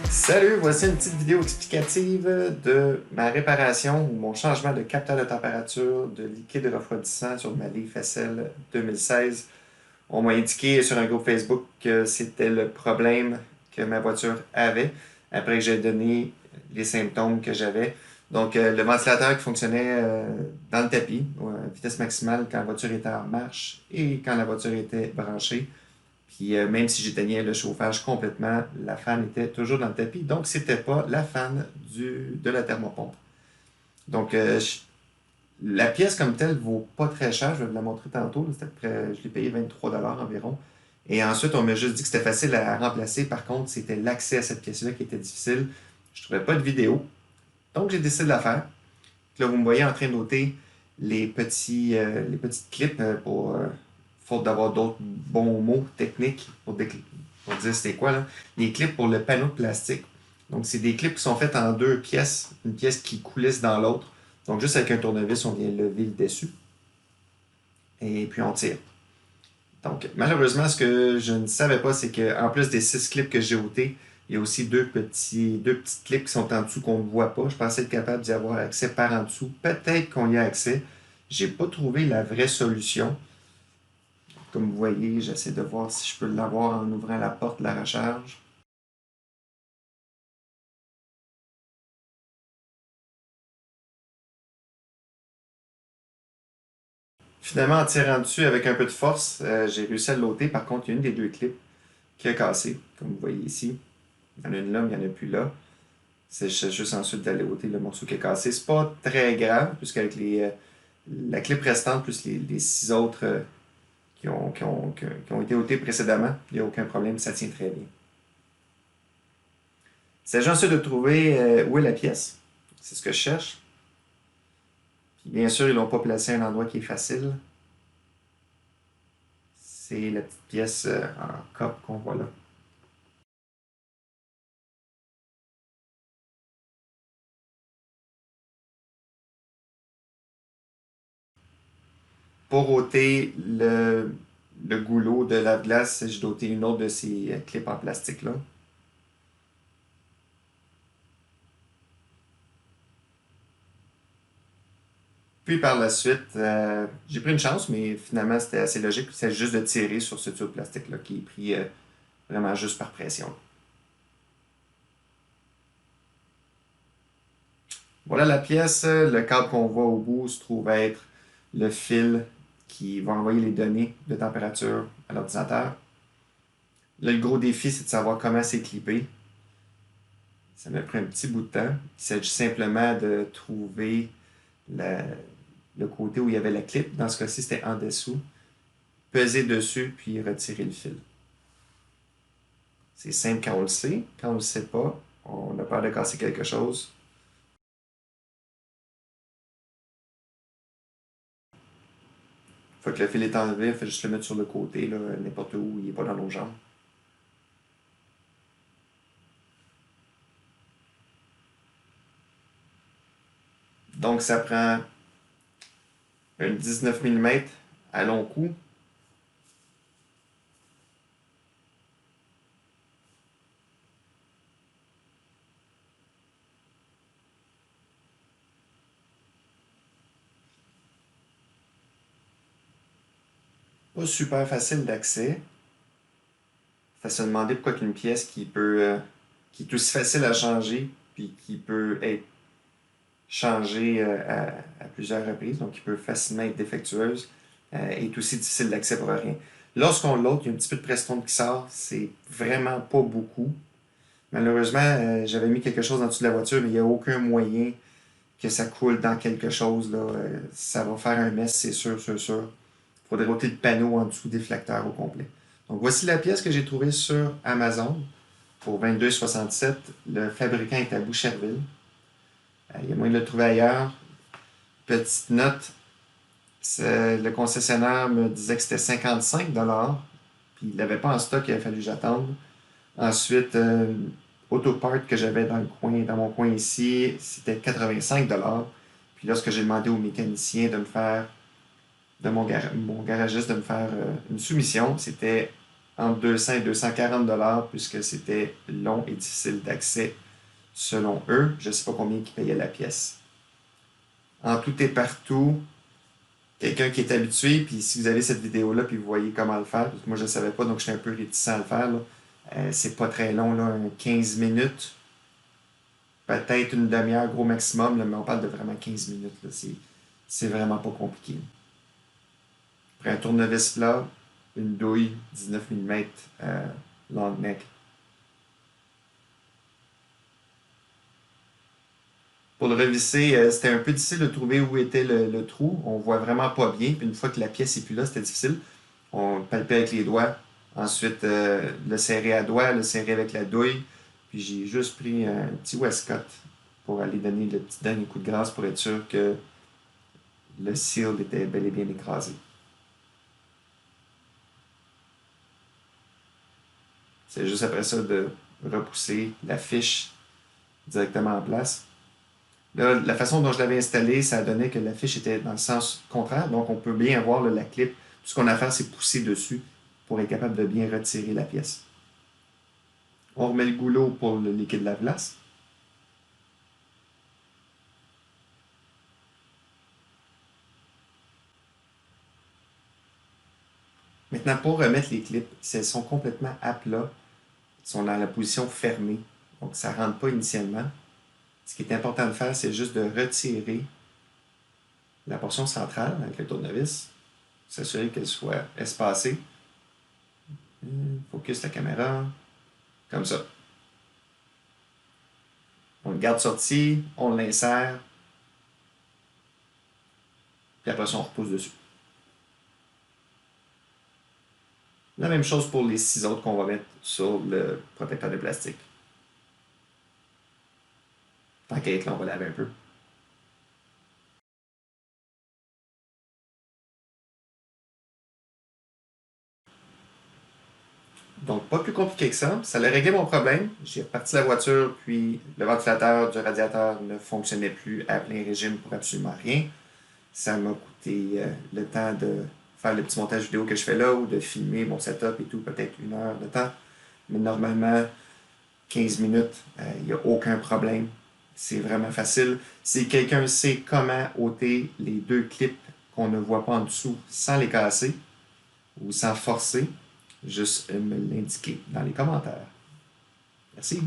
Salut, voici une petite vidéo explicative de ma réparation ou mon changement de capteur de température de liquide refroidissant sur ma Leaf SL 2016. On m'a indiqué sur un groupe Facebook que c'était le problème que ma voiture avait après que j'ai donné les symptômes que j'avais. Donc, le ventilateur qui fonctionnait dans le tapis, à vitesse maximale quand la voiture était en marche et quand la voiture était branchée. Puis même si j'éteignais le chauffage complètement, la fan était toujours dans le tapis. Donc, c'était pas la fan de la thermopompe. Donc, la pièce comme telle vaut pas très cher. Je vais vous la montrer tantôt. Je l'ai payé 23 $ environ. Et ensuite, on m'a juste dit que c'était facile à remplacer. Par contre, c'était l'accès à cette pièce-là qui était difficile. Je trouvais pas de vidéo. Donc, j'ai décidé de la faire. Là, vous me voyez en train d'ôter les petites clips pour faute d'avoir d'autres bons mots techniques pour dire c'était quoi là. Les clips pour le panneau de plastique. Donc, c'est des clips qui sont faits en deux pièces, une pièce qui coulisse dans l'autre. Donc, juste avec un tournevis, on vient lever le dessus. Et puis, on tire. Donc, malheureusement, ce que je ne savais pas, c'est qu'en plus des 6 clips que j'ai ôtés, il y a aussi deux petites clips qui sont en dessous qu'on ne voit pas. Je pensais être capable d'y avoir accès par en dessous. Peut-être qu'on y a accès. J'ai pas trouvé la vraie solution. Comme vous voyez, j'essaie de voir si je peux l'avoir en ouvrant la porte de la recharge. Finalement, en tirant dessus avec un peu de force, j'ai réussi à l'ôter. Par contre, il y a une des deux clips qui a cassé, comme vous voyez ici. Il y en a une là, mais il n'y en a plus là. C'est juste ensuite d'aller ôter le morceau qui est cassé. C'est pas très grave, puisqu'avec la clip restante plus les 6 autres qui ont été ôtés précédemment, il n'y a aucun problème, ça tient très bien. Il s'agit ensuite de trouver où est la pièce. C'est ce que je cherche. Puis bien sûr, ils n'ont pas placé un endroit qui est facile. C'est la petite pièce en cope qu'on voit là. Pour ôter le goulot de lave-glace, j'ai doté une autre de ces clips en plastique là. Puis par la suite, j'ai pris une chance, mais finalement c'était assez logique. C'est juste de tirer sur ce tube plastique là qui est pris vraiment juste par pression. Voilà la pièce. Le câble qu'on voit au bout se trouve être le fil qui va envoyer les données de température à l'ordinateur. Là, le gros défi, c'est de savoir comment c'est clippé. Ça m'a pris un petit bout de temps. Il s'agit simplement de trouver le côté où il y avait la clip. Dans ce cas-ci, c'était en dessous. Peser dessus, puis retirer le fil. C'est simple quand on le sait. Quand on ne le sait pas, on a peur de casser quelque chose. Une fois que le fil est enlevé, il faut juste le mettre sur le côté, n'importe où, il n'est pas dans nos jambes. Donc, ça prend un 19 mm à long cou. Pas super facile d'accès. Ça se demander pourquoi une pièce qui est aussi facile à changer, puis qui peut être changée à plusieurs reprises, donc qui peut facilement être défectueuse, est aussi difficile d'accès pour rien. Lorsqu'on l'ôte, il y a un petit peu de presse-tombe qui sort, c'est vraiment pas beaucoup. Malheureusement, j'avais mis quelque chose en dessous de la voiture, mais il n'y a aucun moyen que ça coule dans quelque chose. Là. Ça va faire un mess, c'est sûr, sûr, sûr. Il faudrait ôter le panneau en dessous des flacteurs au complet. Donc voici la pièce que j'ai trouvée sur Amazon pour 22,67. Le fabricant est à Boucherville. Il y a moyen de le trouver ailleurs. Petite note, le concessionnaire me disait que c'était 55 $. Puis il l'avait pas en stock, il a fallu que j'attende. Ensuite, Autopart que j'avais dans mon coin ici, c'était 85 $. Puis lorsque j'ai demandé au mécanicien de me faire de mon garagiste de me faire une soumission. C'était entre 200 et 240 $ puisque c'était long et difficile d'accès selon eux. Je ne sais pas combien ils payaient la pièce. En tout et partout, quelqu'un qui est habitué, puis si vous avez cette vidéo-là, puis vous voyez comment le faire, parce que moi je ne savais pas, donc j'étais un peu réticent à le faire, là. C'est pas très long, là, 15 minutes, peut-être une demi-heure, gros maximum, là, mais on parle de vraiment 15 minutes. Là. C'est vraiment pas compliqué. Après un tournevis plat, une douille 19 mm long neck. Pour le revisser, c'était un peu difficile de trouver où était le trou. On voit vraiment pas bien. Puis une fois que la pièce est plus là, c'était difficile. On palpait avec les doigts. Ensuite, le serrer à doigt, le serrer avec la douille. Puis j'ai juste pris un petit Westcott pour aller donner le petit dernier coup de grâce pour être sûr que le seal était bel et bien écrasé. C'est juste après ça de repousser la fiche directement en place. Là, la façon dont je l'avais installé, ça donnait que la fiche était dans le sens contraire. Donc, on peut bien voir là, la clip. Tout ce qu'on a à faire, c'est pousser dessus pour être capable de bien retirer la pièce. On remet le goulot pour le liquide lave-glace. Maintenant, pour remettre les clips, si elles sont complètement à plat, elles sont dans la position fermée, donc ça ne rentre pas initialement. Ce qui est important de faire, c'est juste de retirer la portion centrale avec le tournevis, s'assurer qu'elle soit espacée. Focus la caméra, comme ça. On le garde sorti, on l'insère, puis après ça, on repousse dessus. La même chose pour les 6 autres qu'on va mettre sur le protecteur de plastique. Tant qu'à être là, on va laver un peu. Donc, pas plus compliqué que ça. Ça a réglé mon problème. J'ai reparti la voiture, puis le ventilateur du radiateur ne fonctionnait plus à plein régime pour absolument rien. Ça m'a coûté le temps de faire le petit montage vidéo que je fais là ou de filmer mon setup et tout, peut-être 1 heure de temps. Mais normalement, 15 minutes, il n'y a aucun problème. C'est vraiment facile. Si quelqu'un sait comment ôter les 2 clips qu'on ne voit pas en dessous sans les casser ou sans forcer, juste me l'indiquer dans les commentaires. Merci.